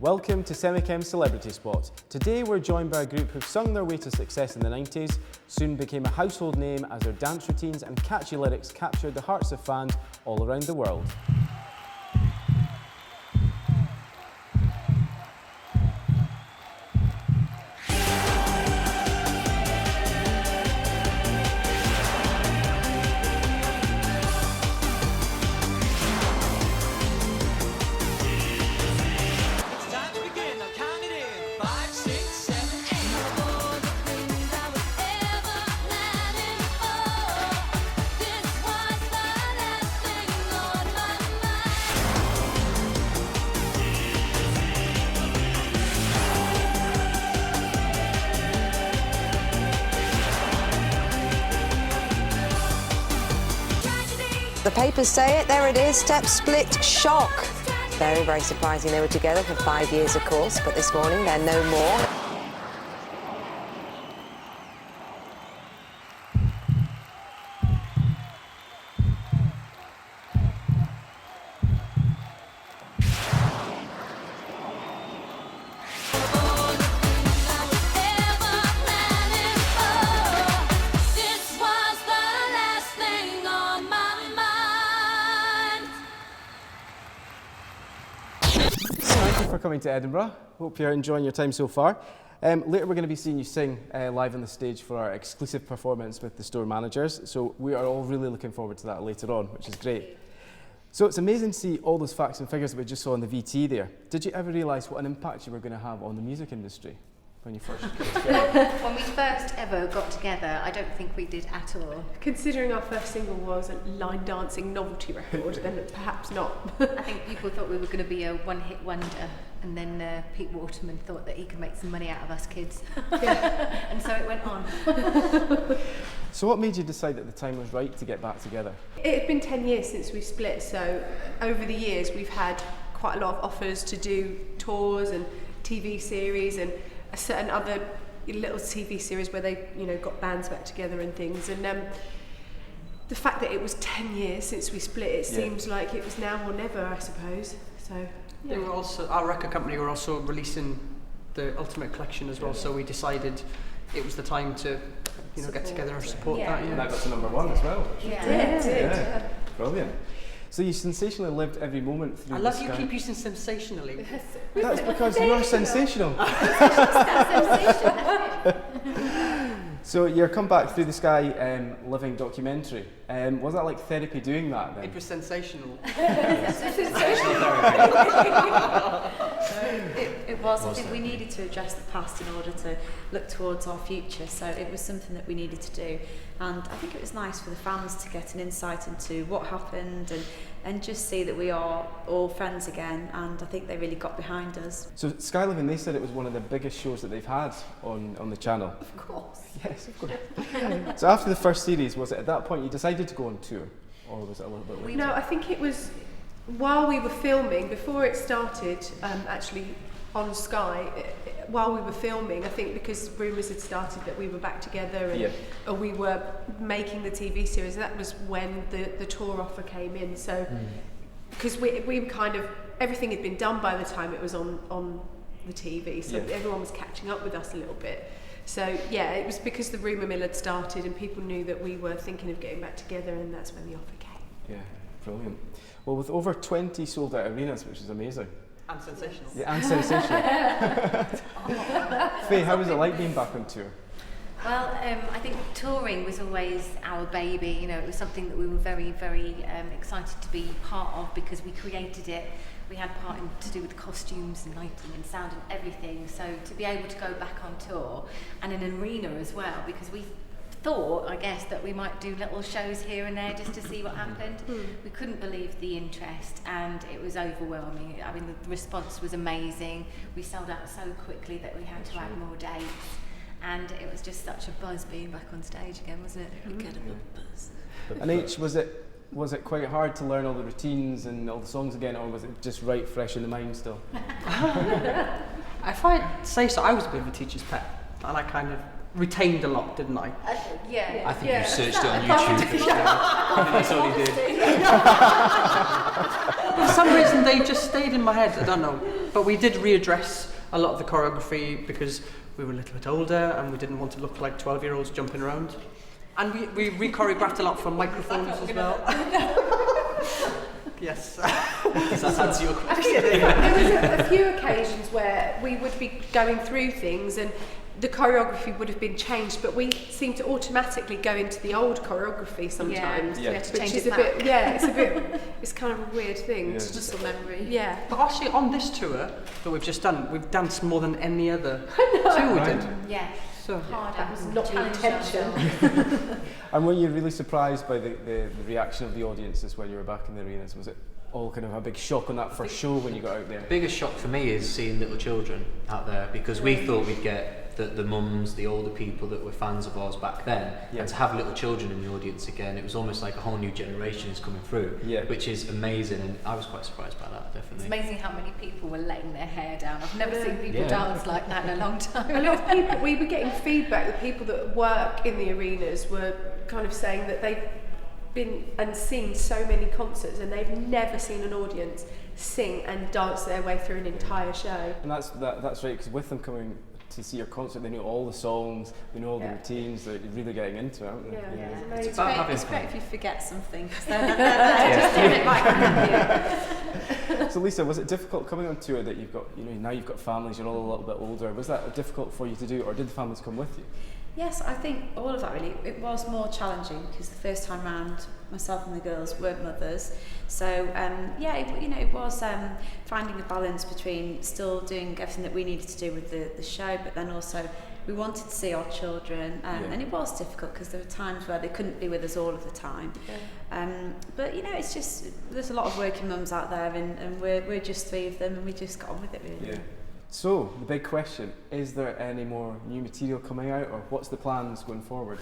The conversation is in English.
Welcome to Semichem Celebrity Spot. Today we're joined by a group who've sung their way to success in the 90s, soon became a household name as their dance routines and catchy lyrics captured the hearts of fans all around the world. The papers say it, there it is, step split shock. Very, very surprising they were together for 5 years, of course, but this morning they're no more. Thank you for coming to Edinburgh. Hope you're enjoying your time so far. Later we're going to be seeing you sing live on the stage for our exclusive performance with the store managers, so we are all really looking forward to that later on, which is great. So it's amazing to see all those facts and figures that we just saw on the VT there. Did you ever realise what an impact you were going to have on the music industry when you first came together? When we first ever got together, I don't think we did at all. Considering our first single was a line dancing novelty record, then perhaps not. I think people thought we were going to be a one-hit wonder, and then Pete Waterman thought that he could make some money out of us kids. And so it went on. So what made you decide that the time was right to get back together? It had been 10 years since we split, so over the years we've had quite a lot of offers to do tours and TV series and a certain other little TV series where they, got bands back together and things. And the fact that it was 10 years since we split, it seems like it was now or never, I suppose. So they were also, our record company were also releasing the Ultimate Collection as well, so we decided it was the time to, get together and support that. And that got to #1 as well. yeah. Brilliant. So you sensationally lived every moment through I love the you sky. keep using sensationally. That's because you're sensational. So your comeback through the sky living documentary, was that like therapy doing that then? It was sensational. Sensational It was. I think we needed to address the past in order to look towards our future, so it was something that we needed to do. And I think it was nice for the fans to get an insight into what happened and just see that we are all friends again, and I think they really got behind us. So Sky Living, they said it was one of the biggest shows that they've had on the channel. Of course. Yes, of course. So after the first series, was it at that point you decided to go on tour? Or was it a little bit later? No, I think it was while we were filming, before it started, actually on Sky, while we were filming, I think because rumours had started that we were back together and or we were making the TV series, that was when the tour offer came in. So, because we kind of, everything had been done by the time it was on the TV, so everyone was catching up with us a little bit. So yeah, it was because the rumour mill had started and people knew that we were thinking of getting back together, and that's when the offer came. Yeah, brilliant. Well, with over 20 sold out arenas, which is amazing. And sensational. Yeah, and sensational. Faye, how was it like being back on tour? Well, I think touring was always our baby. It was something that we were very, very excited to be part of because we created it. We had part to do with costumes and lighting and sound and everything. So to be able to go back on tour and in an arena as well, because we thought, I guess, that we might do little shows here and there just to see what happened. We couldn't believe the interest, and it was overwhelming. I mean, the response was amazing. We sold out so quickly that we had to add more dates, and it was just such a buzz being back on stage again, wasn't it? Incredible buzz. And H, was it quite hard to learn all the routines and all the songs again, or was it just right fresh in the mind still? If I'd say so, I was a bit of a teacher's pet, and I kind of retained a lot, didn't I? Yeah. I think you searched it on YouTube. That's all you did. For some reason, reason they just stayed in my head, I don't know. But we did readdress a lot of the choreography because we were a little bit older and we didn't want to look like 12-year-olds jumping around. And we re-choreographed a lot for microphones as well. Yes. Does that answer your question? There was a few occasions where we would be going through things and the choreography would have been changed, but we seem to automatically go into the old choreography sometimes. Yeah. We had to Which change is it a back. bit, it's kind of a weird thing. Yeah. It's just Muscle memory. Yeah. But actually on this tour that we've just done, we've danced more than any other tour we did. Yeah. So Hard. That was not the Challenge intention. ourselves. And were you really surprised by the reaction of the audiences when you were back in the arenas? Was it all kind of a big shock on that first show when you got out there? Biggest shock for me is seeing little children out there, because we thought we'd get the mums, the older people that were fans of ours back then, and to have little children in the audience again, it was almost like a whole new generation is coming through, which is amazing, and I was quite surprised by that, definitely. It's amazing how many people were letting their hair down. I've never seen people dance like that in a long time. A lot of people, we were getting feedback, the people that work in the arenas were kind of saying that they've been and seen so many concerts and they've never seen an audience sing and dance their way through an entire show. And that's right, because with them coming to see your concert, they know all the songs, they know all the routines, they're really getting into it, aren't they? Yeah. It's about great, having it's fun. great if you forget something. Just doing it right. So Lisa, was it difficult coming on tour that you've got, now you've got families, you're all a little bit older, was that difficult for you to do, or did the families come with you? Yes, I think all of that really. It was more challenging because the first time round, myself and the girls weren't mothers. So it was finding a balance between still doing everything that we needed to do with the show, but then also we wanted to see our children, and it was difficult because there were times where they couldn't be with us all of the time. But it's just, there's a lot of working mums out there, and we're just three of them, and we just got on with it really. Yeah. So, the big question, is there any more new material coming out, or what's the plans going forward?